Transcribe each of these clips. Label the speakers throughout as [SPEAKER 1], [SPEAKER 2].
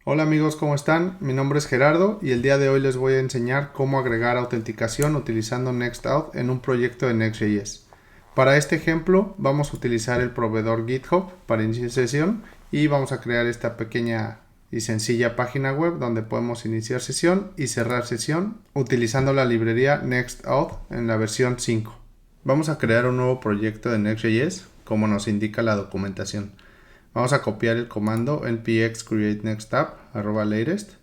[SPEAKER 1] Hola amigos, ¿cómo están? Mi nombre es Gerardo y el día de hoy les voy a enseñar cómo agregar autenticación utilizando NextAuth en un proyecto de Next.js. Para este ejemplo vamos a utilizar el proveedor GitHub para iniciar sesión y vamos a crear esta pequeña y sencilla página web donde podemos iniciar sesión y cerrar sesión utilizando la librería NextAuth en la versión 5. Vamos a crear un nuevo proyecto de Next.js como nos indica la documentación. Vamos a copiar el comando npx create next app @latest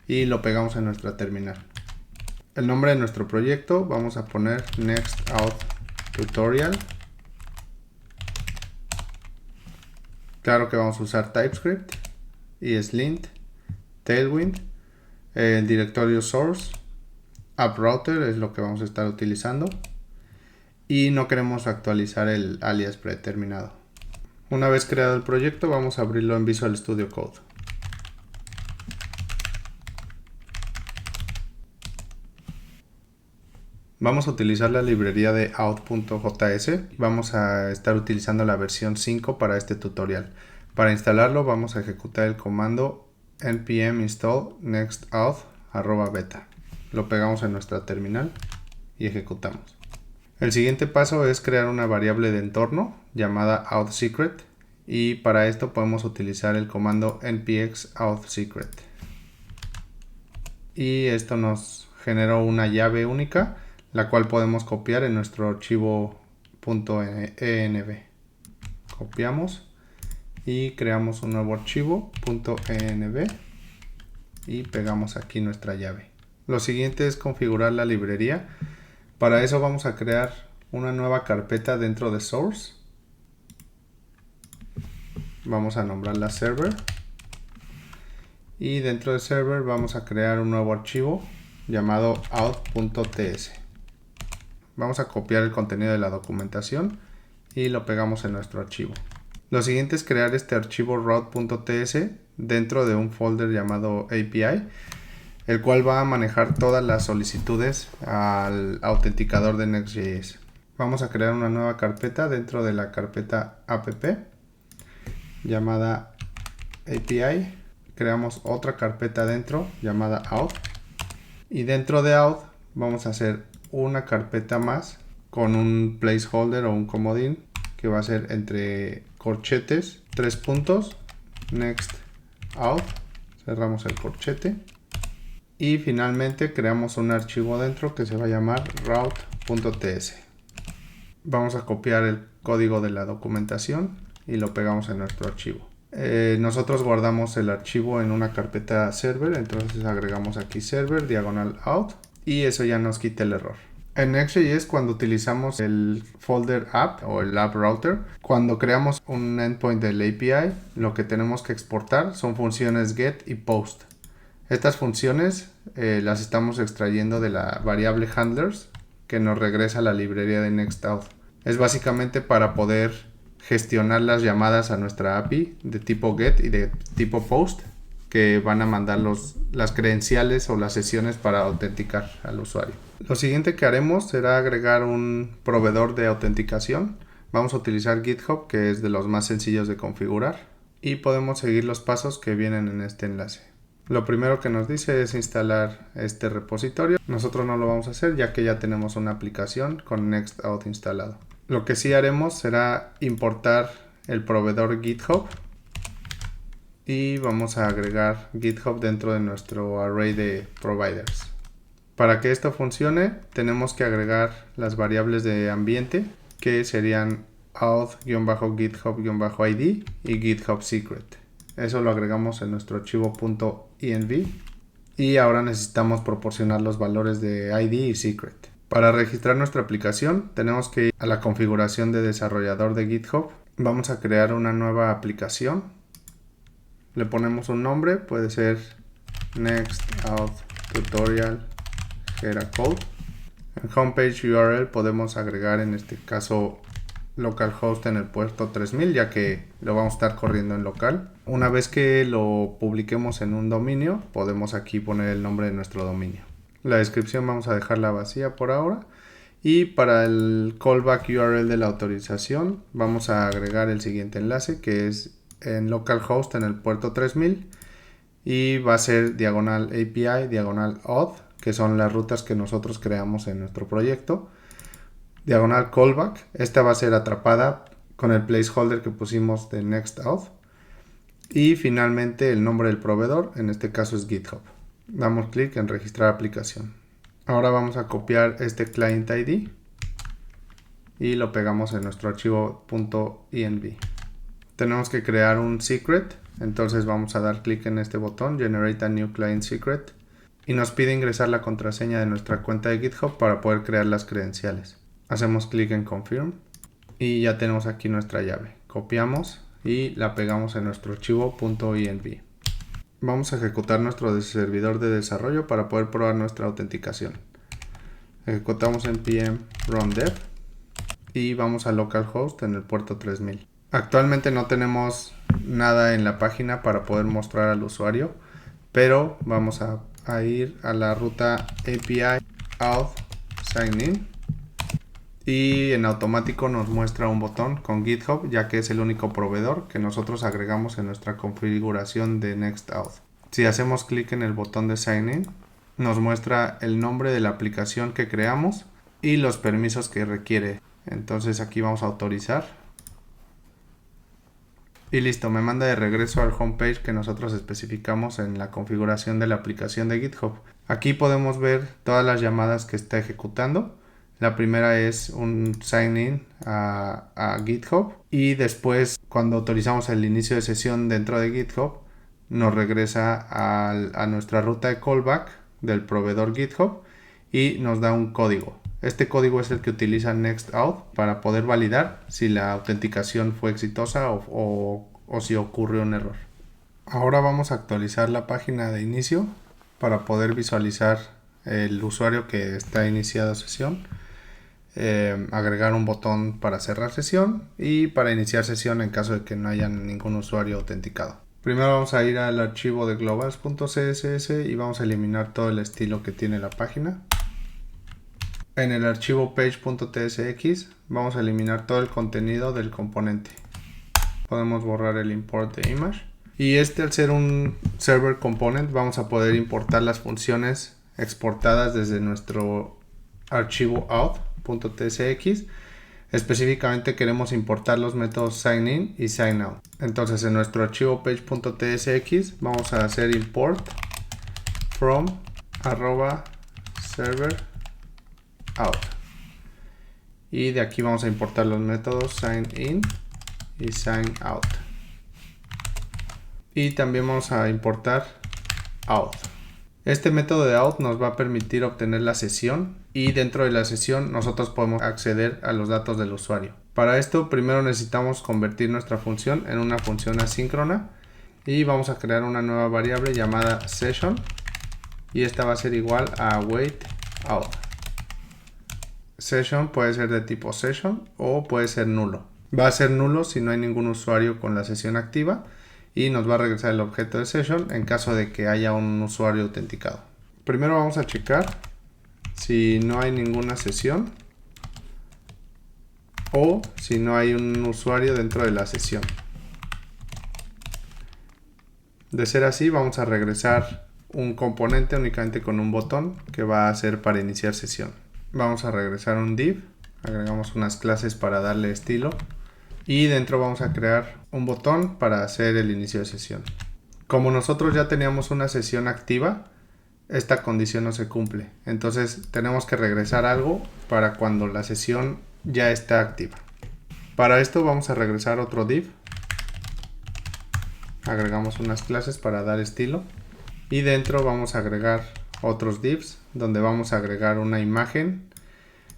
[SPEAKER 1] y lo pegamos en nuestra terminal. El nombre de nuestro proyecto vamos a poner NextAuth Tutorial. Claro que vamos a usar TypeScript, ESLint, Tailwind, el directorio source, AppRouter es lo que vamos a estar utilizando y no queremos actualizar el alias predeterminado. Una vez creado el proyecto vamos a abrirlo en Visual Studio Code. Vamos a utilizar la librería de out.js. Vamos a estar utilizando la versión 5 para este tutorial. Para instalarlo vamos a ejecutar el comando npm install nextauth @beta. Lo pegamos en nuestra terminal y ejecutamos. El siguiente paso es crear una variable de entorno llamada authSecret y para esto podemos utilizar el comando npx authSecret. Y esto nos generó una llave única la cual podemos copiar en nuestro archivo .env. Copiamos y creamos un nuevo archivo .env y pegamos aquí nuestra llave. Lo siguiente es configurar la librería. Para eso vamos a crear una nueva carpeta dentro de source. Vamos a nombrarla server y dentro de server vamos a crear un nuevo archivo llamado out.ts. Vamos a copiar el contenido de la documentación y lo pegamos en nuestro archivo. Lo siguiente es crear este archivo route.ts dentro de un folder llamado API, el cual va a manejar todas las solicitudes al autenticador de Next.js. Vamos a crear una nueva carpeta dentro de la carpeta app llamada API. Creamos otra carpeta dentro llamada auth y dentro de auth vamos a hacer una carpeta más con un placeholder o un comodín que va a ser entre corchetes, 3 puntos, next auth, cerramos el corchete y finalmente creamos un archivo dentro que se va a llamar route.ts. Vamos a copiar el código de la documentación y lo pegamos en nuestro archivo. Nosotros guardamos el archivo en una carpeta server, entonces agregamos aquí server diagonal out y eso ya nos quita el error. En Next.js cuando utilizamos el folder app o el app router, cuando creamos un endpoint del API, lo que tenemos que exportar son funciones get y post. Estas funciones las estamos extrayendo de la variable handlers que nos regresa a la librería de NextAuth. Es básicamente para poder gestionar las llamadas a nuestra API de tipo get y de tipo post que van a mandar las credenciales o las sesiones para autenticar al usuario. Lo siguiente que haremos será agregar un proveedor de autenticación. Vamos a utilizar GitHub, que es de los más sencillos de configurar, y podemos seguir los pasos que vienen en este enlace. Lo primero que nos dice es instalar este repositorio. Nosotros no lo vamos a hacer ya que ya tenemos una aplicación con NextAuth instalado. Lo que sí haremos será importar el proveedor GitHub y vamos a agregar GitHub dentro de nuestro array de providers. Para que esto funcione tenemos que agregar las variables de ambiente que serían auth-github-id y GitHub secret. Eso lo agregamos en nuestro archivo .env y ahora necesitamos proporcionar los valores de id y secret. Para registrar nuestra aplicación tenemos que ir a la configuración de desarrollador de GitHub. Vamos a crear una nueva aplicación. Le ponemos un nombre, puede ser NextAuth Tutorial Geracode. En homepage URL podemos agregar en este caso localhost en el puerto 3000 ya que lo vamos a estar corriendo en local. Una vez que lo publiquemos en un dominio podemos aquí poner el nombre de nuestro dominio. La descripción vamos a dejarla vacía por ahora y para el callback URL de la autorización vamos a agregar el siguiente enlace que es en localhost en el puerto 3000 y va a ser diagonal API, diagonal auth, que son las rutas que nosotros creamos en nuestro proyecto. Diagonal callback, esta va a ser atrapada con el placeholder que pusimos de next auth. Y finalmente el nombre del proveedor, en este caso es GitHub. Damos clic en registrar aplicación. Ahora vamos a copiar este client ID y lo pegamos en nuestro archivo .env. Tenemos que crear un secret, entonces vamos a dar clic en este botón, Generate a New Client Secret, y nos pide ingresar la contraseña de nuestra cuenta de GitHub para poder crear las credenciales. Hacemos clic en Confirm y ya tenemos aquí nuestra llave. Copiamos y la pegamos en nuestro archivo .env. Vamos a ejecutar nuestro servidor de desarrollo para poder probar nuestra autenticación. Ejecutamos npm run dev y vamos a localhost en el puerto 3000. Actualmente no tenemos nada en la página para poder mostrar al usuario, pero vamos a ir a la ruta API auth sign in y en automático nos muestra un botón con GitHub, ya que es el único proveedor que nosotros agregamos en nuestra configuración de NextAuth. Si hacemos clic en el botón de Sign In, nos muestra el nombre de la aplicación que creamos y los permisos que requiere. Entonces aquí vamos a autorizar. Y listo, me manda de regreso al homepage que nosotros especificamos en la configuración de la aplicación de GitHub. Aquí podemos ver todas las llamadas que está ejecutando. La primera es un sign in a GitHub y después cuando autorizamos el inicio de sesión dentro de GitHub nos regresa a nuestra ruta de callback del proveedor GitHub y nos da un código. Este código es el que utiliza NextAuth para poder validar si la autenticación fue exitosa o si ocurrió un error. Ahora vamos a actualizar la página de inicio para poder visualizar el usuario que está iniciado sesión. Agregar un botón para cerrar sesión y para iniciar sesión en caso de que no haya ningún usuario autenticado. Primero vamos a ir al archivo de globals.css y vamos a eliminar todo el estilo que tiene la página. En el archivo page.tsx vamos a eliminar todo el contenido del componente. Podemos borrar el import de image. Y al ser un server component vamos a poder importar las funciones exportadas desde nuestro archivo auth.tsx. Específicamente queremos importar los métodos sign-in y sign-out. Entonces en nuestro archivo page.tsx vamos a hacer import from @server out. Y de aquí vamos a importar los métodos sign-in y sign-out. Y también vamos a importar auth. Este método de auth nos va a permitir obtener la sesión y dentro de la sesión nosotros podemos acceder a los datos del usuario. Para esto primero necesitamos convertir nuestra función en una función asíncrona y vamos a crear una nueva variable llamada session y esta va a ser igual a await auth. Session puede ser de tipo session o puede ser nulo. Va a ser nulo si no hay ningún usuario con la sesión activa y nos va a regresar el objeto de session en caso de que haya un usuario autenticado. Primero vamos a checar si no hay ninguna sesión o si no hay un usuario dentro de la sesión. De ser así vamos a regresar un componente únicamente con un botón que va a ser para iniciar sesión. Vamos a regresar un div, agregamos unas clases para darle estilo y dentro vamos a crear un botón para hacer el inicio de sesión. Como nosotros ya teníamos una sesión activa, esta condición no se cumple. Entonces tenemos que regresar algo para cuando la sesión ya está activa. Para esto vamos a regresar otro div. Agregamos unas clases para dar estilo. Y dentro vamos a agregar otros divs donde vamos a agregar una imagen.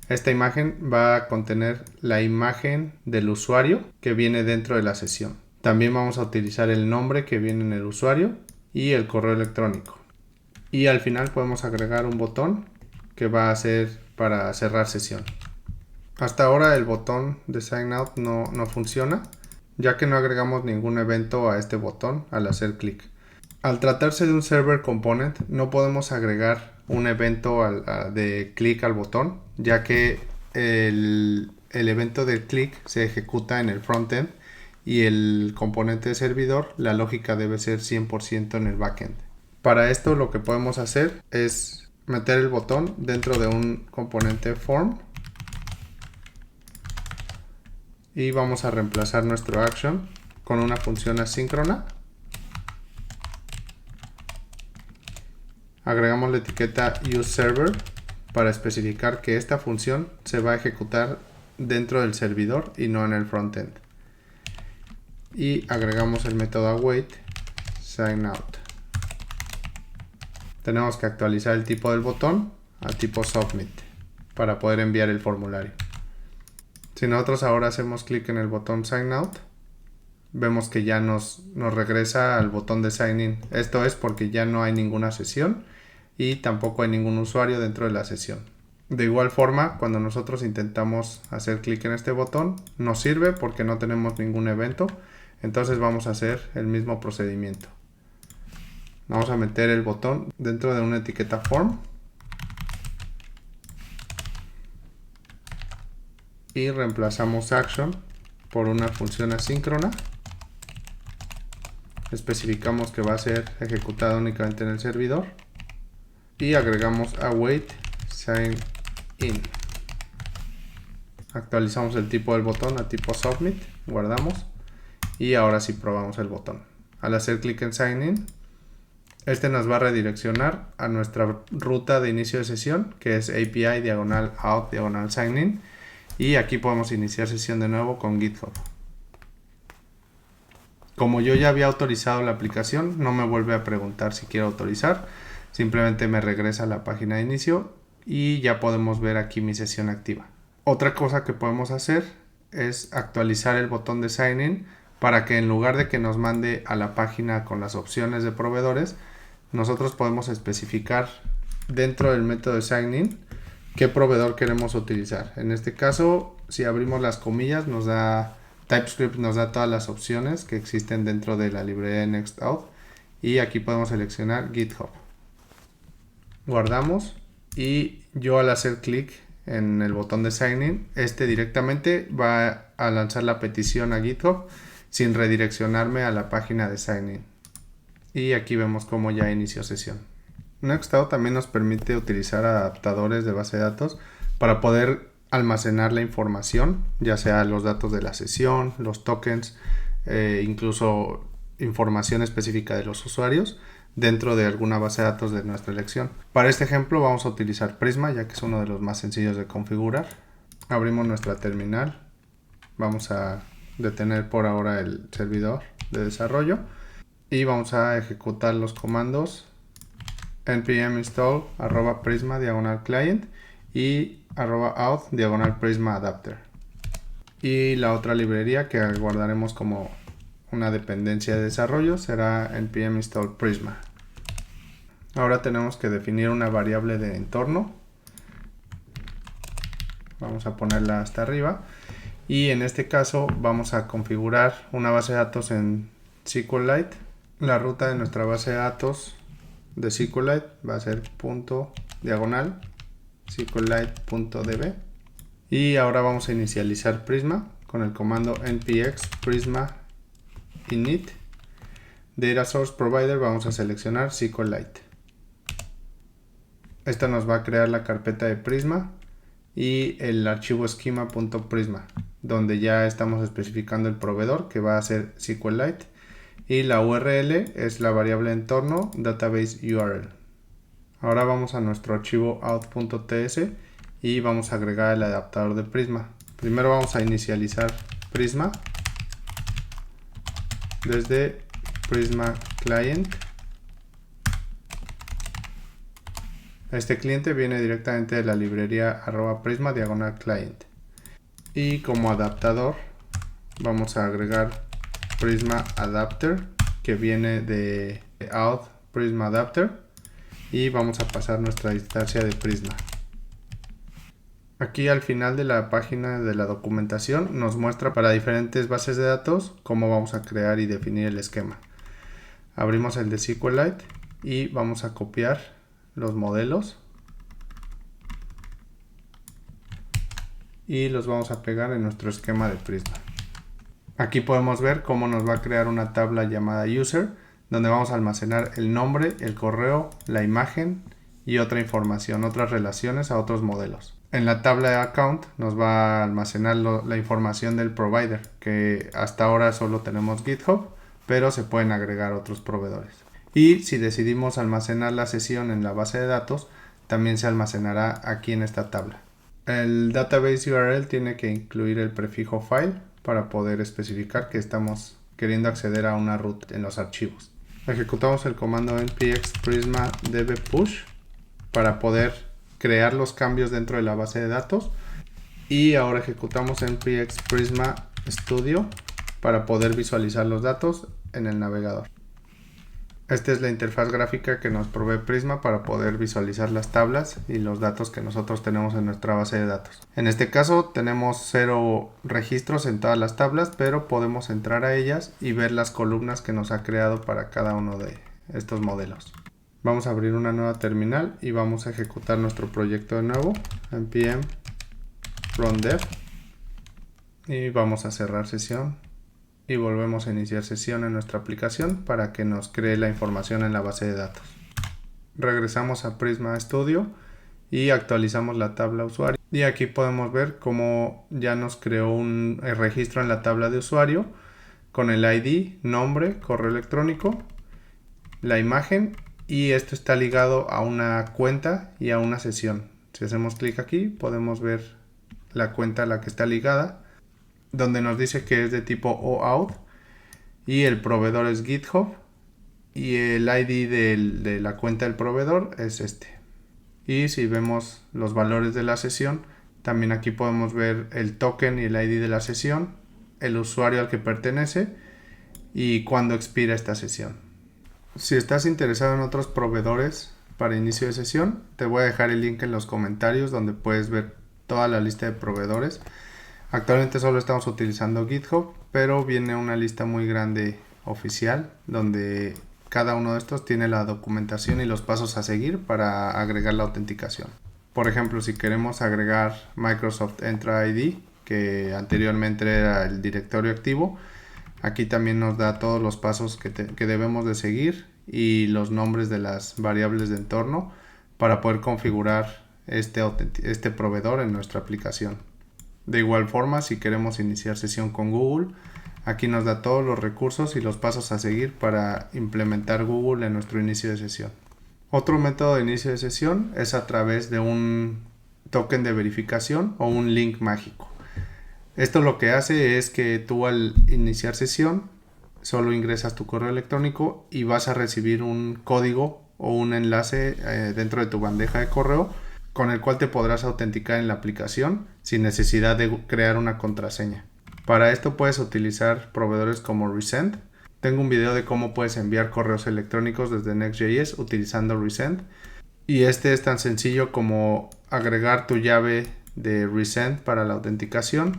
[SPEAKER 1] Esta imagen va a contener la imagen del usuario que viene dentro de la sesión. También vamos a utilizar el nombre que viene en el usuario y el correo electrónico. Y al final podemos agregar un botón que va a ser para cerrar sesión. Hasta ahora el botón de Sign Out no funciona, ya que no agregamos ningún evento a este botón al hacer clic. Al tratarse de un server component, no podemos agregar un evento de clic al botón, ya que el evento de clic se ejecuta en el frontend y el componente de servidor, la lógica debe ser 100% en el backend. Para esto lo que podemos hacer es meter el botón dentro de un componente form y vamos a reemplazar nuestro action con una función asíncrona. Agregamos la etiqueta useServer para especificar que esta función se va a ejecutar dentro del servidor y no en el frontend. Y agregamos el método await signout. Tenemos que actualizar el tipo del botón a tipo submit para poder enviar el formulario. Si nosotros ahora hacemos clic en el botón sign out, vemos que ya nos regresa al botón de sign in. Esto es porque ya no hay ninguna sesión y tampoco hay ningún usuario dentro de la sesión. De igual forma, cuando nosotros intentamos hacer clic en este botón, no sirve porque no tenemos ningún evento. Entonces vamos a hacer el mismo procedimiento. Vamos a meter el botón dentro de una etiqueta form y reemplazamos action por una función asíncrona. Especificamos que va a ser ejecutada únicamente en el servidor y agregamos await sign in. Actualizamos el tipo del botón a tipo submit, guardamos y ahora sí probamos el botón. Al hacer clic en sign in, este nos va a redireccionar a nuestra ruta de inicio de sesión, que es API /out /sign in, y aquí podemos iniciar sesión de nuevo con GitHub. Como yo ya había autorizado la aplicación, no me vuelve a preguntar si quiero autorizar, simplemente me regresa a la página de inicio y ya podemos ver aquí mi sesión activa. Otra cosa que podemos hacer es actualizar el botón de sign in para que en lugar de que nos mande a la página con las opciones de proveedores, nosotros podemos especificar dentro del método de sign in qué proveedor queremos utilizar. En este caso, si abrimos las comillas, nos da TypeScript, nos da todas las opciones que existen dentro de la librería de NextAuth y aquí podemos seleccionar GitHub. Guardamos y yo al hacer clic en el botón de sign in, este directamente va a lanzar la petición a GitHub sin redireccionarme a la página de sign in. Y aquí vemos cómo ya inició sesión. NextAuth también nos permite utilizar adaptadores de base de datos para poder almacenar la información, ya sea los datos de la sesión, los tokens, incluso información específica de los usuarios dentro de alguna base de datos de nuestra elección. Para este ejemplo vamos a utilizar Prisma, ya que es uno de los más sencillos de configurar. Abrimos nuestra terminal, vamos a detener por ahora el servidor de desarrollo y vamos a ejecutar los comandos npm install @prisma /client y @auth /prisma adapter. Y la otra librería que guardaremos como una dependencia de desarrollo será npm install prisma. Ahora tenemos que definir una variable de entorno. Vamos a ponerla hasta arriba y en este caso vamos a configurar una base de datos en SQLite. La ruta de nuestra base de datos de SQLite va a ser ./SQLite.db y ahora vamos a inicializar Prisma con el comando npx prisma init. Data Source Provider vamos a seleccionar SQLite. Esta nos va a crear la carpeta de Prisma y el archivo schema.prisma, donde ya estamos especificando el proveedor que va a ser SQLite y la URL es la variable entorno database URL. Ahora vamos a nuestro archivo out.ts y vamos a agregar el adaptador de Prisma. Primero vamos a inicializar Prisma desde Prisma Client. Este cliente viene directamente de la librería @prisma /client. Y como adaptador vamos a agregar Prisma Adapter, que viene de Auth Prisma Adapter, y vamos a pasar nuestra instancia de Prisma. Aquí al final de la página de la documentación nos muestra para diferentes bases de datos cómo vamos a crear y definir el esquema. Abrimos el de SQLite y vamos a copiar los modelos y los vamos a pegar en nuestro esquema de Prisma. Aquí podemos ver cómo nos va a crear una tabla llamada user, donde vamos a almacenar el nombre, el correo, la imagen y otra información, otras relaciones a otros modelos. En la tabla de account nos va a almacenar la información del provider, que hasta ahora solo tenemos GitHub, pero se pueden agregar otros proveedores. Y si decidimos almacenar la sesión en la base de datos, también se almacenará aquí en esta tabla. El database URL tiene que incluir el prefijo file para poder especificar que estamos queriendo acceder a una root en los archivos. Ejecutamos el comando npx prisma dbpush para poder crear los cambios dentro de la base de datos, y ahora ejecutamos npx prisma studio para poder visualizar los datos en el navegador. Esta es la interfaz gráfica que nos provee Prisma para poder visualizar las tablas y los datos que nosotros tenemos en nuestra base de datos. En este caso tenemos 0 registros en todas las tablas, pero podemos entrar a ellas y ver las columnas que nos ha creado para cada uno de estos modelos. Vamos a abrir una nueva terminal y vamos a ejecutar nuestro proyecto de nuevo, npm run dev, y vamos a cerrar sesión. Y volvemos a iniciar sesión en nuestra aplicación para que nos cree la información en la base de datos. Regresamos a Prisma Studio y actualizamos la tabla usuario. Y aquí podemos ver cómo ya nos creó un registro en la tabla de usuario con el ID, nombre, correo electrónico, la imagen, y esto está ligado a una cuenta y a una sesión. Si hacemos clic aquí podemos ver la cuenta a la que está ligada, donde nos dice que es de tipo OAuth y el proveedor es GitHub y el ID de la cuenta del proveedor es este. Y si vemos los valores de la sesión, también aquí podemos ver el token y el ID de la sesión, el usuario al que pertenece y cuándo expira esta sesión. Si estás interesado en otros proveedores para inicio de sesión, te voy a dejar el link en los comentarios donde puedes ver toda la lista de proveedores. Actualmente solo estamos utilizando GitHub, pero viene una lista muy grande oficial donde cada uno de estos tiene la documentación y los pasos a seguir para agregar la autenticación. Por ejemplo, si queremos agregar Microsoft Entra ID, que anteriormente era el directorio activo, aquí también nos da todos los pasos que debemos de seguir y los nombres de las variables de entorno para poder configurar este proveedor en nuestra aplicación. De igual forma, si queremos iniciar sesión con Google, aquí nos da todos los recursos y los pasos a seguir para implementar Google en nuestro inicio de sesión. Otro método de inicio de sesión es a través de un token de verificación o un link mágico. Esto lo que hace es que tú al iniciar sesión solo ingresas tu correo electrónico y vas a recibir un código o un enlace dentro de tu bandeja de correo con el cual te podrás autenticar en la aplicación sin necesidad de crear una contraseña. Para esto puedes utilizar proveedores como Resend. Tengo un video de cómo puedes enviar correos electrónicos desde Next.js utilizando Resend. Y este es tan sencillo como agregar tu llave de Resend para la autenticación,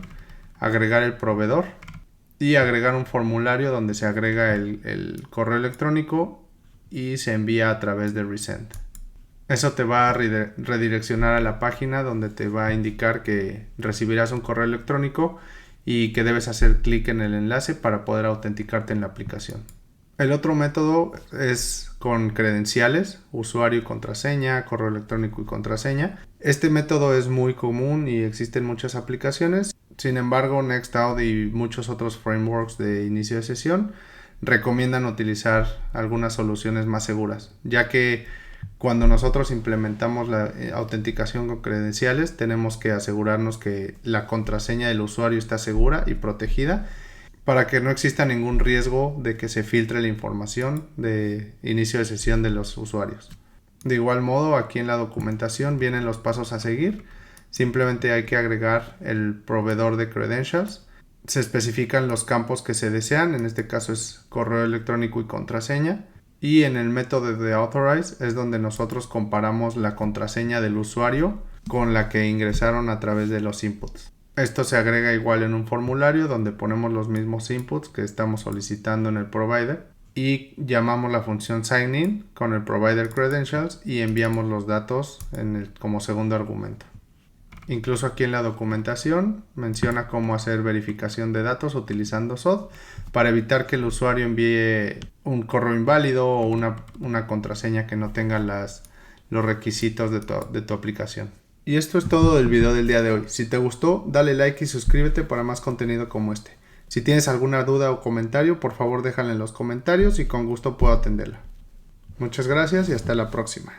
[SPEAKER 1] agregar el proveedor y agregar un formulario donde se agrega el correo electrónico y se envía a través de Resend. Eso te va a redireccionar a la página donde te va a indicar que recibirás un correo electrónico y que debes hacer clic en el enlace para poder autenticarte en la aplicación. El otro método es con credenciales, usuario y contraseña, correo electrónico y contraseña. Este método es muy común y existen muchas aplicaciones. Sin embargo, Nextcloud y muchos otros frameworks de inicio de sesión recomiendan utilizar algunas soluciones más seguras, ya que cuando nosotros implementamos la autenticación con credenciales, tenemos que asegurarnos que la contraseña del usuario está segura y protegida para que no exista ningún riesgo de que se filtre la información de inicio de sesión de los usuarios. De igual modo, aquí en la documentación vienen los pasos a seguir. Simplemente hay que agregar el proveedor de credentials. Se especifican los campos que se desean, en este caso es correo electrónico y contraseña. Y en el método de authorize es donde nosotros comparamos la contraseña del usuario con la que ingresaron a través de los inputs. Esto se agrega igual en un formulario donde ponemos los mismos inputs que estamos solicitando en el provider y llamamos la función sign-in con el provider credentials y enviamos los datos como segundo argumento. Incluso aquí en la documentación menciona cómo hacer verificación de datos utilizando SOD para evitar que el usuario envíe un correo inválido o una contraseña que no tenga los requisitos de tu aplicación. Y esto es todo del video del día de hoy. Si te gustó, dale like y suscríbete para más contenido como este. Si tienes alguna duda o comentario, por favor déjala en los comentarios y con gusto puedo atenderla. Muchas gracias y hasta la próxima.